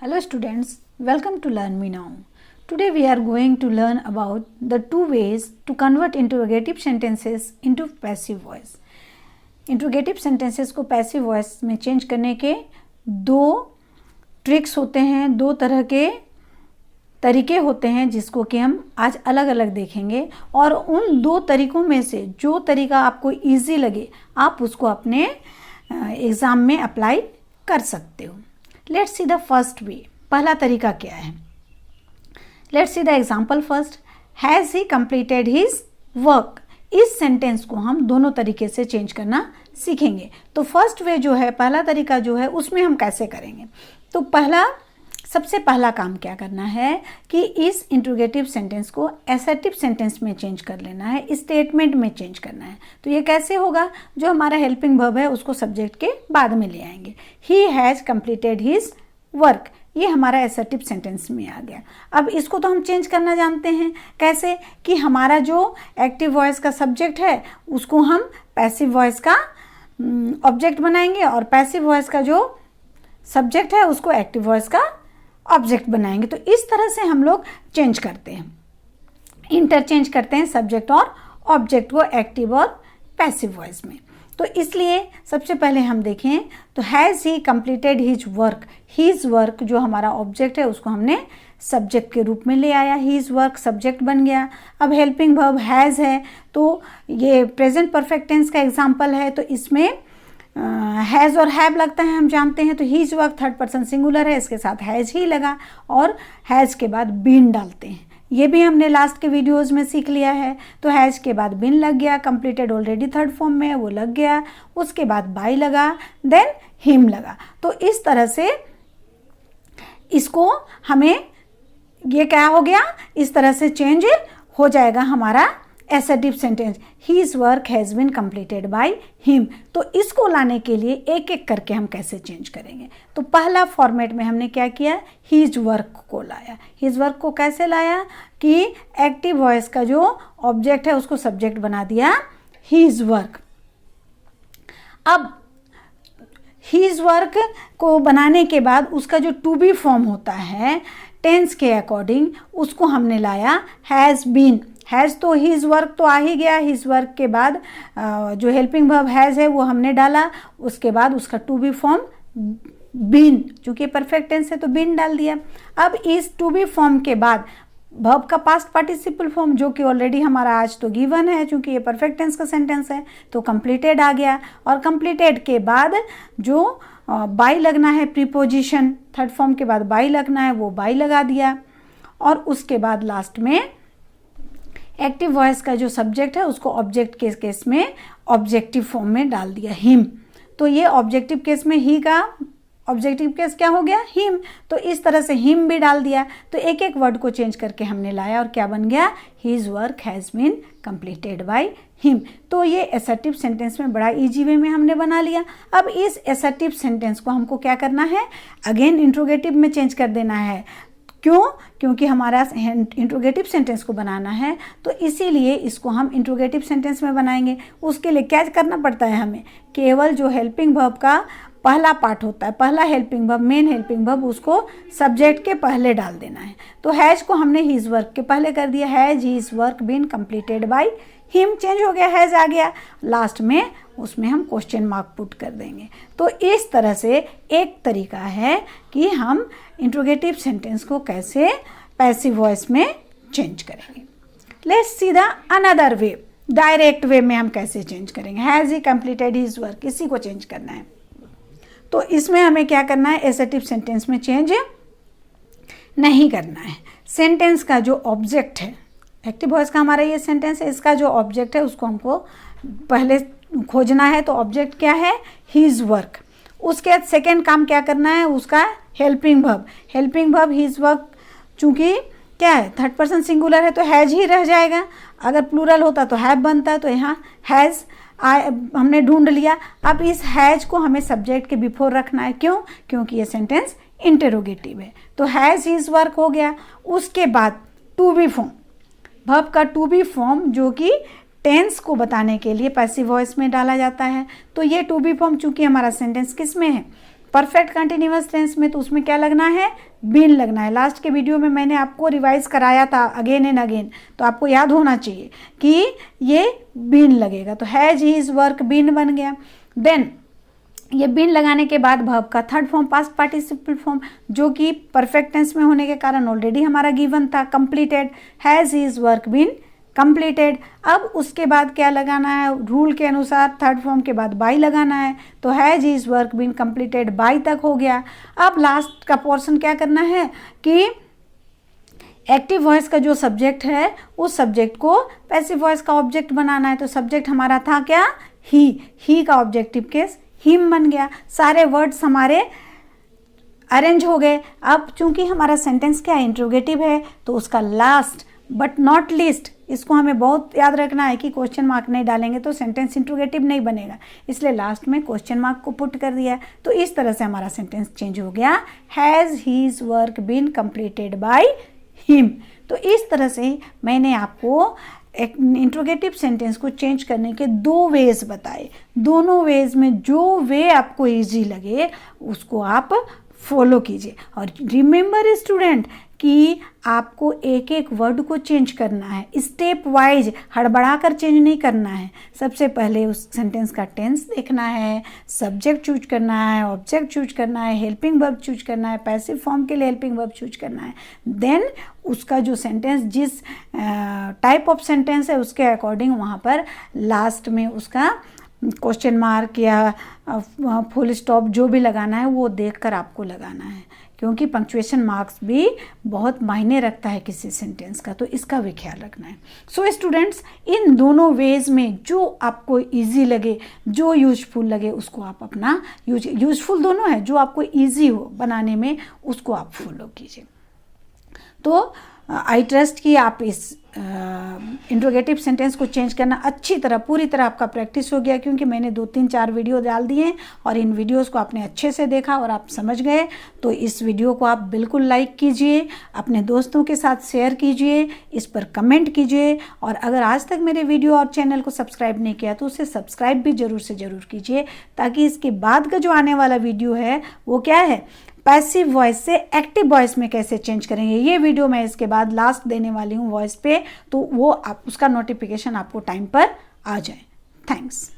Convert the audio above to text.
Hello students, welcome to Learn Me Now. Today we are going to learn about the two ways to convert interrogative sentences into passive voice. Interrogative sentences को passive voice में change करने के दो tricks होते हैं, दो तरह के तरीके होते हैं जिसको कि हम आज अलग अलग देखेंगे और उन दो तरीकों में से जो तरीका आपको ईजी लगे आप उसको अपने एग्ज़ाम में अप्लाई कर सकते हो. Let's see the first way. पहला तरीका क्या है? Let's see the example first. Has he completed his work. इस सेंटेंस को हम दोनों तरीके से चेंज करना सीखेंगे. तो फर्स्ट वे जो है, पहला तरीका जो है, उसमें हम कैसे करेंगे? तो सबसे पहला काम क्या करना है कि इस इंट्रोगेटिव सेंटेंस को एसर्टिव सेंटेंस में चेंज कर लेना है, स्टेटमेंट में चेंज करना है. तो ये कैसे होगा? जो हमारा हेल्पिंग वर्ब है उसको सब्जेक्ट के बाद में ले आएंगे. He has completed his work, ये हमारा एसर्टिव सेंटेंस में आ गया. अब इसको तो हम चेंज करना जानते हैं. कैसे? कि हमारा जो एक्टिव वॉइस का सब्जेक्ट है उसको हम पैसिव वॉइस का ऑब्जेक्ट बनाएंगे और पैसिव वॉइस का जो सब्जेक्ट है उसको एक्टिव वॉइस का ऑब्जेक्ट बनाएंगे. तो इस तरह से हम लोग चेंज करते हैं, इंटरचेंज करते हैं सब्जेक्ट और ऑब्जेक्ट को एक्टिव और पैसिव वॉइस में. तो इसलिए सबसे पहले हम देखें तो has he completed his work. His work जो हमारा ऑब्जेक्ट है उसको हमने सब्जेक्ट के रूप में ले आया. हिज वर्क सब्जेक्ट बन गया. अब हेल्पिंग वर्ब हैज़ है तो ये प्रेजेंट परफेक्ट टेंस का एग्जाम्पल है. तो इसमें हैज़ और हैव लगता है, हम जानते हैं. तो his work third person singular है, इसके साथ हैज़ ही लगा और हैज़ के बाद बीन डालते हैं. ये भी हमने लास्ट के वीडियोस में सीख लिया है. तो हैज़ के बाद बिन लग गया, कंप्लीटेड ऑलरेडी थर्ड फॉर्म में है वो लग गया. उसके बाद बाय लगा, देन हिम लगा. तो इस तरह से इसको हमें ये क्या हो गया, इस तरह से चेंज हो जाएगा हमारा assertive sentence. His work has been completed by him. तो इसको लाने के लिए एक एक करके हम कैसे चेंज करेंगे? तो पहला फॉर्मेट में हमने क्या किया, हीज वर्क को लाया. हीज वर्क को कैसे लाया कि एक्टिव वॉइस का जो ऑब्जेक्ट है उसको सब्जेक्ट बना दिया हीज वर्क. अब हीज वर्क को बनाने के बाद उसका जो टू बी फॉर्म होता है टेंस के अकॉर्डिंग उसको हमने लाया हैज़ बीन. हैज़ तो हीज वर्क तो आ ही गया. हीज वर्क के बाद जो हेल्पिंग वर्ब हैज़ है वो हमने डाला. उसके बाद उसका टू बी फॉर्म बीन, चूँकि परफेक्ट टेंस है तो बीन डाल दिया. अब इस टू बी फॉर्म के बाद वर्ब का पास्ट पार्टिसिपल फॉर्म जो कि ऑलरेडी हमारा आज तो गिवन है, चूँकि ये परफेक्ट टेंस का सेंटेंस है, तो कंप्लीटेड आ गया. और कंप्लीटेड के बाद जो बाय लगना है प्रीपोजिशन, थर्ड फॉर्म के बाद बाय लगना है वो बाय लगा दिया. और उसके बाद लास्ट में एक्टिव वॉइस का जो सब्जेक्ट है उसको ऑब्जेक्ट के केस में ऑब्जेक्टिव फॉर्म में डाल दिया हिम. तो ये ऑब्जेक्टिव केस में ही का ऑब्जेक्टिव केस क्या हो गया, हिम. तो इस तरह से हिम भी डाल दिया. तो एक एक वर्ड को चेंज करके हमने लाया और क्या बन गया, his work has been completed by him. तो ये एसर्टिव सेंटेंस में बड़ा इजी वे में हमने बना लिया. अब इस एसर्टिव सेंटेंस को हमको क्या करना है, अगेन इंट्रोगेटिव में चेंज कर देना है. क्यों? क्योंकि हमारा इंट्रोगेटिव सेंटेंस को बनाना है तो इसीलिए इसको हम इंट्रोगेटिव सेंटेंस में बनाएंगे. उसके लिए क्या करना पड़ता है हमें, केवल जो हेल्पिंग वर्ब का पहला पार्ट होता है, पहला helping verb, main helping verb, उसको सब्जेक्ट के पहले डाल देना है. तो हैज़ को हमने हीज वर्क के पहले कर दिया. Has his work been completed by him, change हो गया, हैज़ आ गया. लास्ट में उसमें हम क्वेश्चन मार्क पुट कर देंगे. तो इस तरह से एक तरीका है कि हम इंट्रोगेटिव सेंटेंस को कैसे पैसिव वॉइस में चेंज करेंगे. Let's see the another way. Direct way में हम कैसे चेंज करेंगे. Has he completed his work, इसी को चेंज करना है. तो इसमें हमें क्या करना है, एसर्टिव सेंटेंस में चेंज नहीं करना है. सेंटेंस का जो ऑब्जेक्ट है, एक्टिव वॉइस का हमारा ये सेंटेंस है, इसका जो ऑब्जेक्ट है उसको हमको पहले खोजना है. तो ऑब्जेक्ट क्या है, हिज वर्क. उसके बाद सेकेंड काम क्या करना है, उसका helping verb. Helping verb his work चूँकि क्या है थर्ड पर्सन सिंगुलर है तो हैज़ ही रह जाएगा. अगर प्लूरल होता तो हैव बनता. तो यहाँ हैज़ हमने ढूंढ लिया. अब इस हैज़ को हमें सब्जेक्ट के बिफोर रखना है. क्यों? क्योंकि ये सेंटेंस इंटरोगेटिव है. तो हैज़ हिज वर्क हो गया. उसके बाद टू बी फॉर्म, वर्ब का टू बी फॉर्म जो कि टेंस को बताने के लिए पैसिव वॉइस में डाला जाता है. तो ये टू बी फॉर्म चूंकि हमारा सेंटेंस किस में है, परफेक्ट कंटिन्यूअस टेंस में तो उसमें क्या लगना है, बीन लगना है। लास्ट के वीडियो में मैंने आपको रिवाइज कराया था अगेन एंड अगेन, तो आपको याद होना चाहिए कि ये बीन लगेगा। तो हैज हीज वर्क बीन बन गया। देन ये बीन लगाने के बाद वर्ब का third form past participle form, जो कि परफेक्ट टेंस में होने के कारण ऑलरेडी हमारा गिवन था, completed, has his work been completed. अब उसके बाद क्या लगाना है, रूल के अनुसार थर्ड फॉर्म के बाद बाय लगाना है, तो has his work been completed by तक हो गया। अब लास्ट का पोर्शन क्या करना है कि एक्टिव वॉइस का जो सब्जेक्ट है उस सब्जेक्ट को पैसिव वॉइस का ऑब्जेक्ट बनाना है। तो सब्जेक्ट हमारा था क्या, ही का ऑब्जेक्टिव केस हिम बन गया। सारे वर्ड्स हमारे अरेंज हो गए। अब चूंकि हमारा सेंटेंस क्या इंट्रोगेटिव है, तो उसका लास्ट बट नॉट लीस्ट, इसको हमें बहुत याद रखना है कि क्वेश्चन मार्क नहीं डालेंगे तो सेंटेंस इंट्रोगेटिव नहीं बनेगा, इसलिए लास्ट में क्वेश्चन मार्क को पुट कर दिया। तो इस तरह से हमारा सेंटेंस चेंज हो गया, has his work been completed by him. तो इस तरह से मैंने आपको एक इंट्रोगेटिव सेंटेंस को चेंज करने के 2 वेज बताए। दोनों वेज में जो वे आपको इजी लगे उसको आप फॉलो कीजिए। और रिमेंबर स्टूडेंट कि आपको एक एक वर्ड को चेंज करना है, स्टेप वाइज, हड़बड़ा कर चेंज नहीं करना है। सबसे पहले उस सेंटेंस का टेंस देखना है, सब्जेक्ट चूज करना है, ऑब्जेक्ट चूज करना है, हेल्पिंग वर्ब चूज करना है, पैसिव फॉर्म के लिए हेल्पिंग वर्ब चूज करना है। देन उसका जो सेंटेंस जिस टाइप ऑफ सेंटेंस है उसके अकॉर्डिंग वहाँ पर लास्ट में उसका क्वेश्चन मार्क या फुल स्टॉप जो भी लगाना है वो देखकर आपको लगाना है, क्योंकि पंक्चुएशन मार्क्स भी बहुत मायने रखता है किसी सेंटेंस का, तो इसका भी ख्याल रखना है। सो स्टूडेंट्स, इन दोनों वेज में जो आपको इजी लगे, जो यूजफुल लगे उसको आप अपना यूजफुल दोनों है, जो आपको इजी हो बनाने में उसको आप फॉलो कीजिए। तो आई ट्रस्ट कि आप इस इंट्रोगेटिव सेंटेंस को चेंज करना अच्छी तरह पूरी तरह आपका प्रैक्टिस हो गया, क्योंकि मैंने 2-3-4 वीडियो डाल दिए और इन वीडियोस को आपने अच्छे से देखा और आप समझ गए। तो इस वीडियो को आप बिल्कुल लाइक कीजिए, अपने दोस्तों के साथ शेयर कीजिए, इस पर कमेंट कीजिए, और अगर आज तक मेरे वीडियो और चैनल को सब्सक्राइब नहीं किया तो उसे सब्सक्राइब भी ज़रूर से ज़रूर कीजिए, ताकि इसके बाद का जो आने वाला वीडियो है वो क्या है, पैसिव वॉइस से एक्टिव वॉइस में कैसे चेंज करेंगे, ये वीडियो मैं इसके बाद लास्ट देने वाली हूँ वॉइस पे, तो वो आप उसका नोटिफिकेशन आपको टाइम पर आ जाए। थैंक्स।